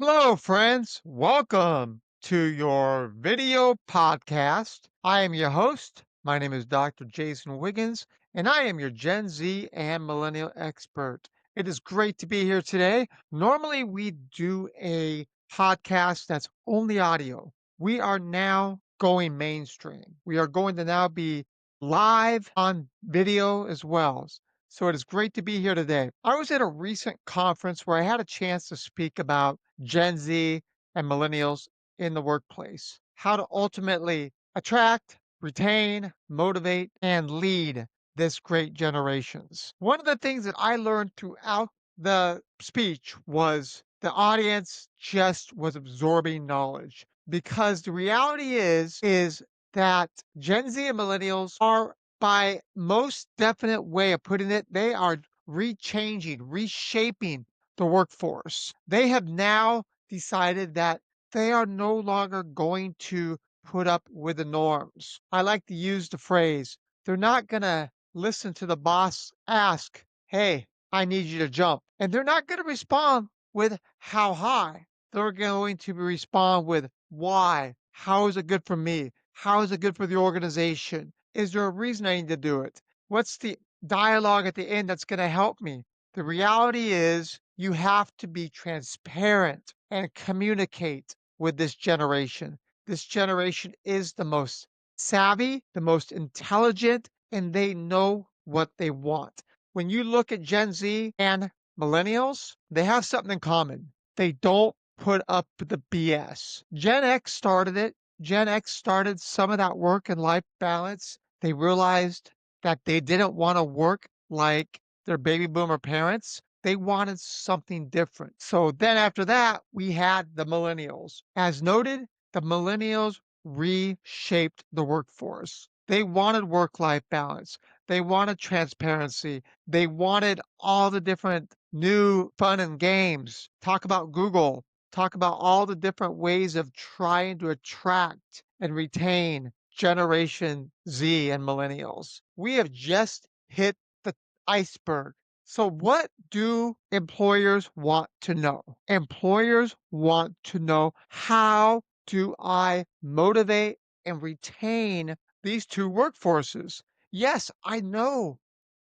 Hello, friends. Welcome to your video podcast. I am your host. My name is Dr. Jason Wiggins, and I am your Gen Z and Millennial expert. It is great to be here today. Normally, we do a podcast that's only audio. We are now going mainstream. We are going to now be live on video as well. So it is great to be here today. I was at a recent conference where I had a chance to speak about Gen Z and millennials in the workplace, how to ultimately attract, retain, motivate, and lead this great generations. One of the things that I learned throughout the speech was the audience just was absorbing knowledge because the reality is that Gen Z and millennials are by most definite way of putting it, they are rechanging, reshaping the workforce. They have now decided that they are no longer going to put up with the norms. I like to use the phrase, they're not going to listen to the boss ask, hey, I need you to jump. And they're not going to respond with how high. They're going to respond with why. How is it good for me? How is it good for the organization? Is there a reason I need to do it? What's the dialogue at the end that's going to help me? The reality is you have to be transparent and communicate with this generation. This generation is the most savvy, the most intelligent, and they know what they want. When you look at Gen Z and millennials, they have something in common. They don't put up with the BS. Gen X started it. Gen X started some of that work and life balance. They realized that they didn't want to work like their baby boomer parents. They wanted something different. So then after that, we had the millennials. As noted, the millennials reshaped the workforce. They wanted work life balance. They wanted transparency. They wanted all the different new fun and games. Talk about Google. Talk about all the different ways of trying to attract and retain Generation Z and millennials. We have just hit the iceberg. So, what do employers want to know? Employers want to know, how do I motivate and retain these two workforces? Yes, I know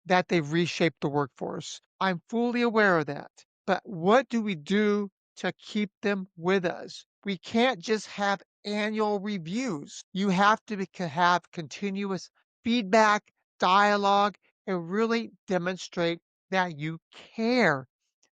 that they've reshaped the workforce. I'm fully aware of that. But what do we do to keep them with us? We can't just have annual reviews. You have to have continuous feedback, dialogue, and really demonstrate that you care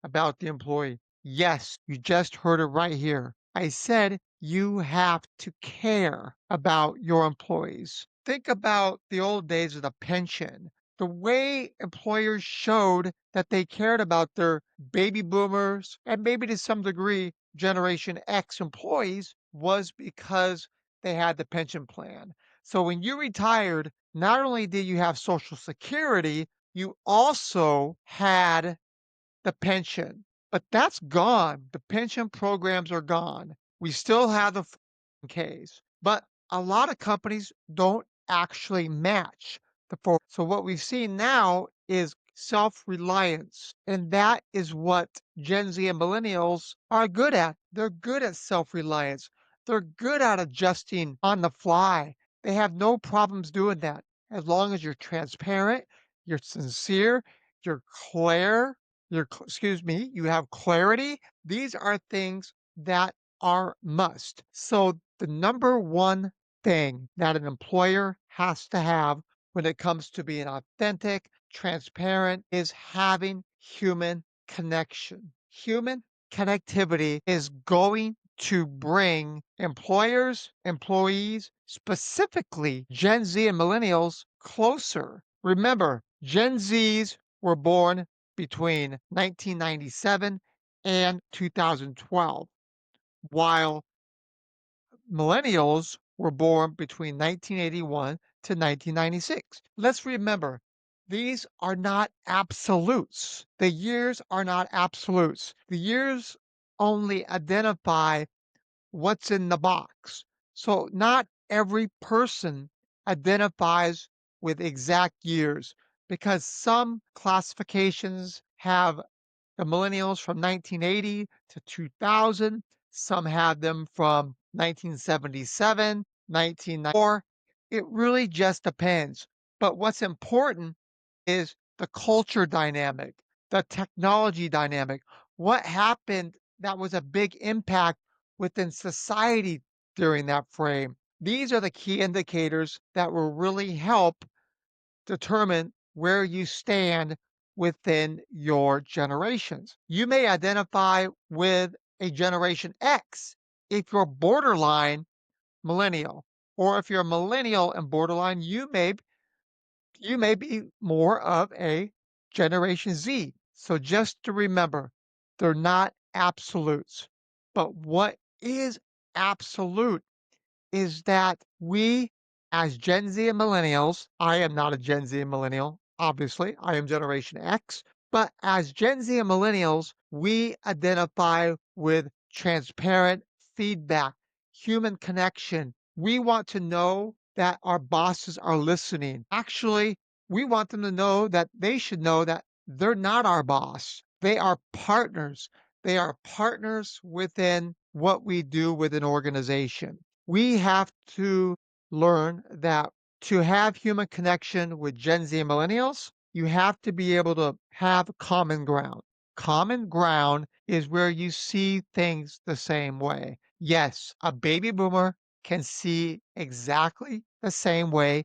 about the employee. Yes, you just heard it right here. I said you have to care about your employees. Think about the old days of the pension. The way employers showed that they cared about their baby boomers and maybe to some degree Generation X employees was because they had the pension plan. So when you retired, not only did you have Social Security, you also had the pension, but that's gone. The pension programs are gone. We still have the 401ks, but a lot of companies don't actually match the 4. So what we've seen now is self-reliance, and that is what Gen Z and millennials are good at. They're good at self-reliance. They're good at adjusting on the fly. They have no problems doing that as long as you're transparent, you're sincere, you're clear, you have clarity. These are things that are must. So the number one thing that an employer has to have when it comes to being authentic, transparent, is having human connection. Human connectivity is going to bring employers, employees, specifically Gen Z and millennials, closer. Remember, Gen Zs were born between 1997 and 2012, while millennials were born between 1981 to 1996. Let's remember, these are not absolutes. The years are not absolutes. The years only identify what's in the box. So not every person identifies with exact years because some classifications have the millennials from 1980 to 2000. Some have them from 1977, 1994. It really just depends. But what's important is the culture dynamic, the technology dynamic. What happened that was a big impact within society during that frame? These are the key indicators that will really help determine where you stand within your generations. You may identify with a Generation X if you're borderline millennial, or if you're a millennial and borderline, you may be more of a Generation Z. So just to remember, they're not absolutes. But what is absolute is that we, as Gen Z and millennials, I am not a Gen Z and millennial, obviously, I am Generation X, but as Gen Z and millennials, we identify with transparent feedback, human connection. We want to know that our bosses are listening. Actually, we want them to know that they should know that they're not our boss. They are partners. They are partners within what we do with an organization. We have to learn that to have human connection with Gen Z and millennials, you have to be able to have common ground. Common ground is where you see things the same way. Yes, a baby boomer can see exactly the same way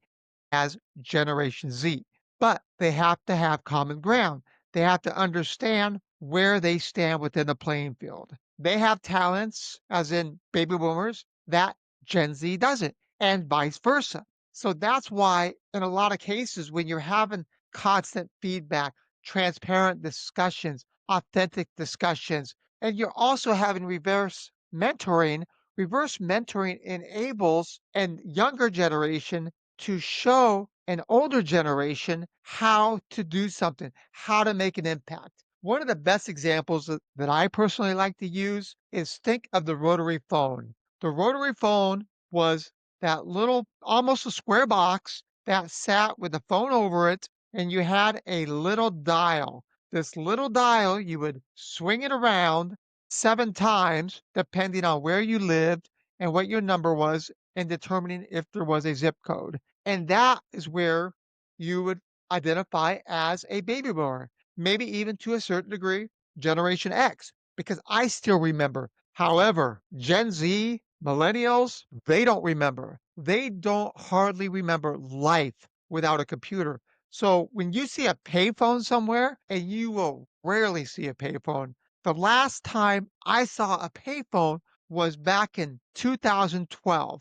as Generation Z, but they have to have common ground. They have to understand where they stand within the playing field. They have talents, as in baby boomers, that Gen Z doesn't, and vice versa. So that's why, in a lot of cases, when you're having constant feedback, transparent discussions, authentic discussions, and you're also having reverse mentoring enables an younger generation to show an older generation how to do something, how to make an impact. One of the best examples that I personally like to use is think of the rotary phone. The rotary phone was that little, almost a square box that sat with the phone over it, and you had a little dial. This little dial, you would swing it around 7 times, depending on where you lived and what your number was, in determining if there was a zip code. And that is where you would identify as a baby boomer, maybe even to a certain degree, Generation X, because I still remember. However, Gen Z, millennials, they don't remember. They don't hardly remember life without a computer. So when you see a payphone somewhere, and you will rarely see a payphone, the last time I saw a payphone was back in 2012.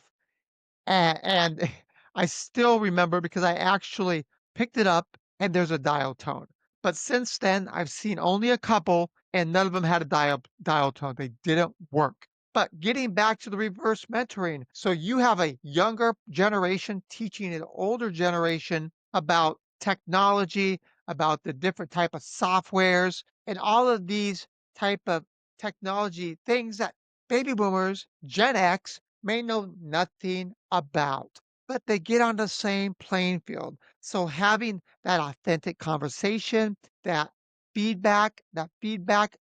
And I still remember because I actually picked it up and there's a dial tone. But since then, I've seen only a couple and none of them had a dial tone. They didn't work. But getting back to the reverse mentoring, so you have a younger generation teaching an older generation about technology, about the different type of softwares, and all of these type of technology things that baby boomers, Gen X, may know nothing about, but they get on the same playing field. So having that authentic conversation, that feedback,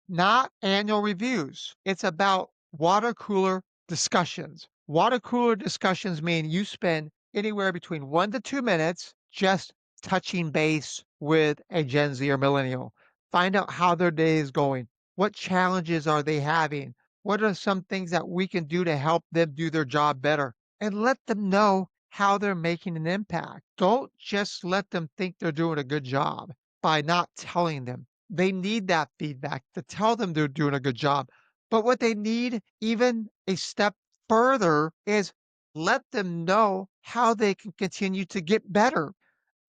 not annual reviews. It's about water cooler discussions. Water cooler discussions mean you spend anywhere between 1 to 2 minutes just touching base with a Gen Z or millennial. Find out how their day is going. What challenges are they having? What are some things that we can do to help them do their job better? And let them know how they're making an impact. Don't just let them think they're doing a good job by not telling them. They need that feedback to tell them they're doing a good job. But what they need, even a step further, is let them know how they can continue to get better.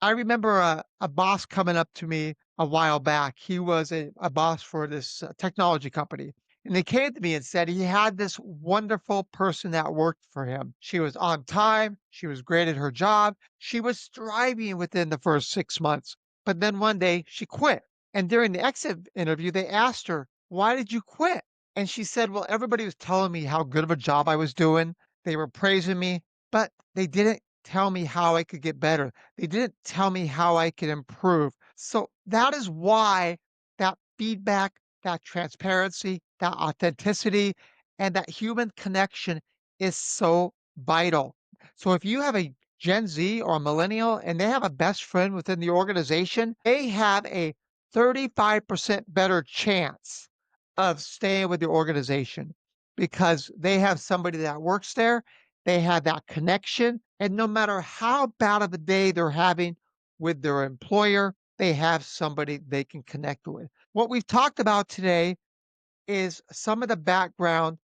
I remember a boss coming up to me a while back. He was a boss for this technology company. And he came to me and said he had this wonderful person that worked for him. She was on time. She was great at her job. She was thriving within the first 6 months. But then one day she quit. And during the exit interview, they asked her, "Why did you quit?" And she said, "Well, everybody was telling me how good of a job I was doing. They were praising me, but they didn't tell me how I could get better. They didn't tell me how I could improve." So that is why that feedback that transparency, that authenticity, and that human connection is so vital. So if you have a Gen Z or a millennial and they have a best friend within the organization, they have a 35% better chance of staying with the organization because they have somebody that works there, they have that connection, and no matter how bad of a day they're having with their employer, they have somebody they can connect with. What we've talked about today is some of the background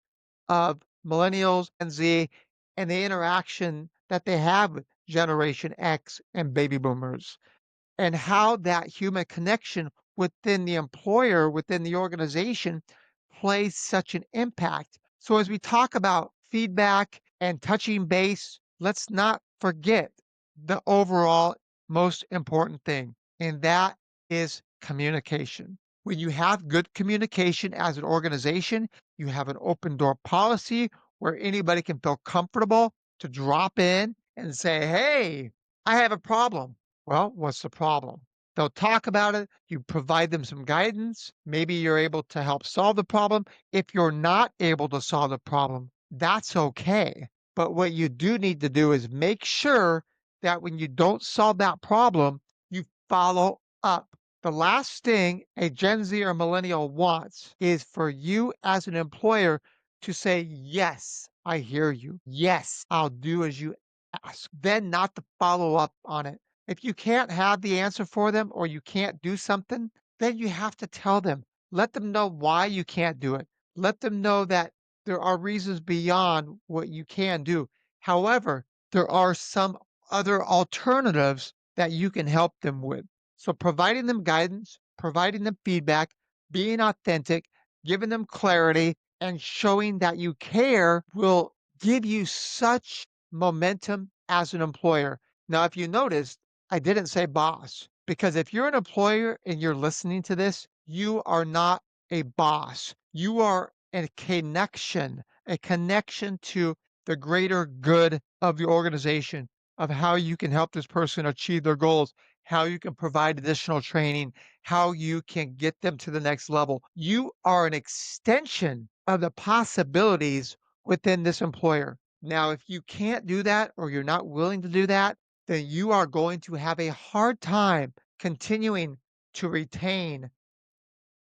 of millennials and Z and the interaction that they have with Generation X and baby boomers and how that human connection within the employer, within the organization plays such an impact. So as we talk about feedback and touching base, let's not forget the overall most important thing, and that is communication. When you have good communication as an organization, you have an open door policy where anybody can feel comfortable to drop in and say, "Hey, I have a problem." Well, what's the problem? They'll talk about it. You provide them some guidance. Maybe you're able to help solve the problem. If you're not able to solve the problem, that's okay. But what you do need to do is make sure that when you don't solve that problem, you follow up. The last thing a Gen Z or millennial wants is for you as an employer to say, "Yes, I hear you. Yes, I'll do as you ask." Then not to follow up on it. If you can't have the answer for them or you can't do something, then you have to tell them. Let them know why you can't do it. Let them know that there are reasons beyond what you can do. However, there are some other alternatives that you can help them with. So providing them guidance, providing them feedback, being authentic, giving them clarity, and showing that you care will give you such momentum as an employer. Now, if you noticed, I didn't say boss because if you're an employer and you're listening to this, you are not a boss. You are a connection to the greater good of your organization, of how you can help this person achieve their goals, how you can provide additional training, how you can get them to the next level. You are an extension of the possibilities within this employer. Now, if you can't do that or you're not willing to do that, then you are going to have a hard time continuing to retain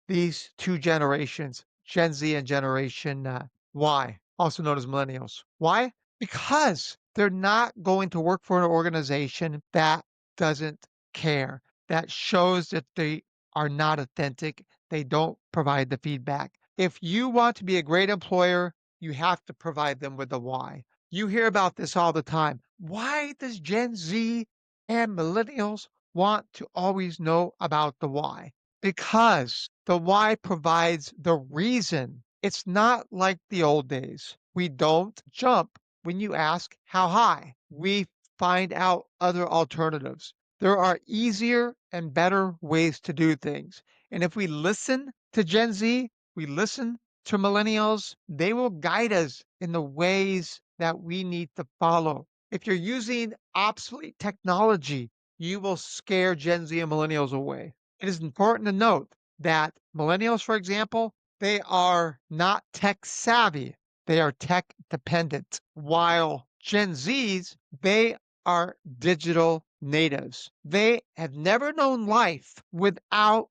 these two generations, Gen Z and Generation Y, also known as millennials. Why? Because they're not going to work for an organization that doesn't care, that shows that they are not authentic, they don't provide the feedback. If you want to be a great employer, you have to provide them with the why. You hear about this all the time. Why does Gen Z and millennials want to always know about the why? Because the why provides the reason. It's not like the old days. We don't jump when you ask how high. We find out other alternatives. There are easier and better ways to do things. And if we listen to Gen Z, we listen to millennials, they will guide us in the ways that we need to follow. If you're using obsolete technology, you will scare Gen Z and millennials away. It is important to note that millennials, for example, they are not tech savvy. They are tech dependent. While Gen Zs, they are digital natives. They have never known life without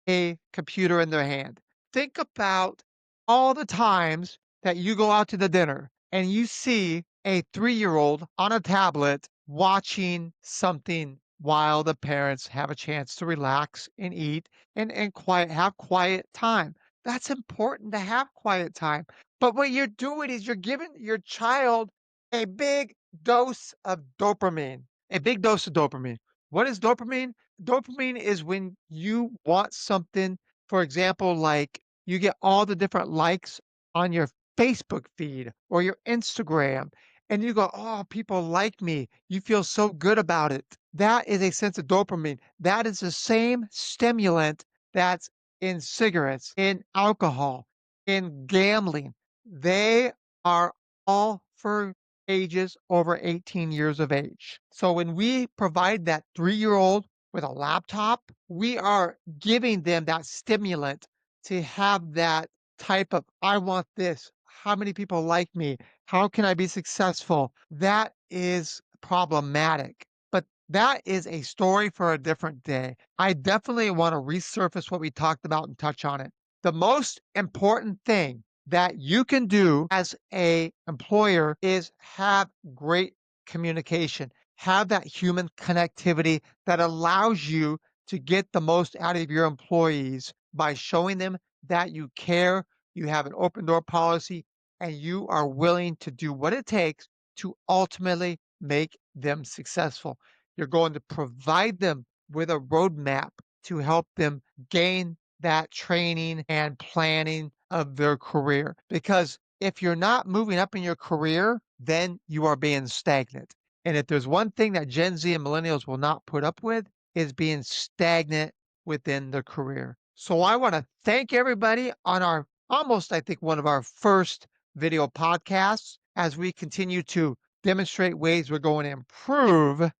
a computer in their hand. Think about all the times that you go out to the dinner and you see a 3-year-old on a tablet watching something while the parents have a chance to relax and eat and have quiet time. That's important to have quiet time. But what you're doing is you're giving your child a big dose of dopamine. A big dose of dopamine. What is dopamine? Dopamine is when you want something, for example, like you get all the different likes on your Facebook feed or your Instagram, and you go, "Oh, people like me." You feel so good about it. That is a sense of dopamine. That is the same stimulant that's in cigarettes, in alcohol, in gambling. They are all for ages over 18 years of age. So when we provide that 3-year-old with a laptop, we are giving them that stimulant to have that type of, I want this. How many people like me? How can I be successful? That is problematic. But that is a story for a different day. I definitely want to resurface what we talked about and touch on it. The most important thing that you can do as a employer is have great communication. Have that human connectivity that allows you to get the most out of your employees by showing them that you care, you have an open door policy, and you are willing to do what it takes to ultimately make them successful. You're going to provide them with a roadmap to help them gain that training and planning of their career. Because if you're not moving up in your career, then you are being stagnant. And if there's one thing that Gen Z and millennials will not put up with, is being stagnant within their career. So I want to thank everybody on our almost, I think, one of our first video podcasts as we continue to demonstrate ways we're going to improve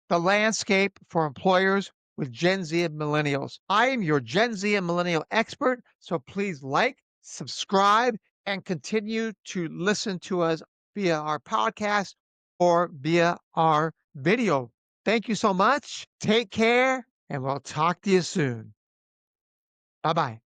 the landscape for employers with Gen Z and millennials. I am your Gen Z and millennial expert, so please like, subscribe, and continue to listen to us via our podcast or via our video. Thank you so much. Take care, and we'll talk to you soon. Bye bye.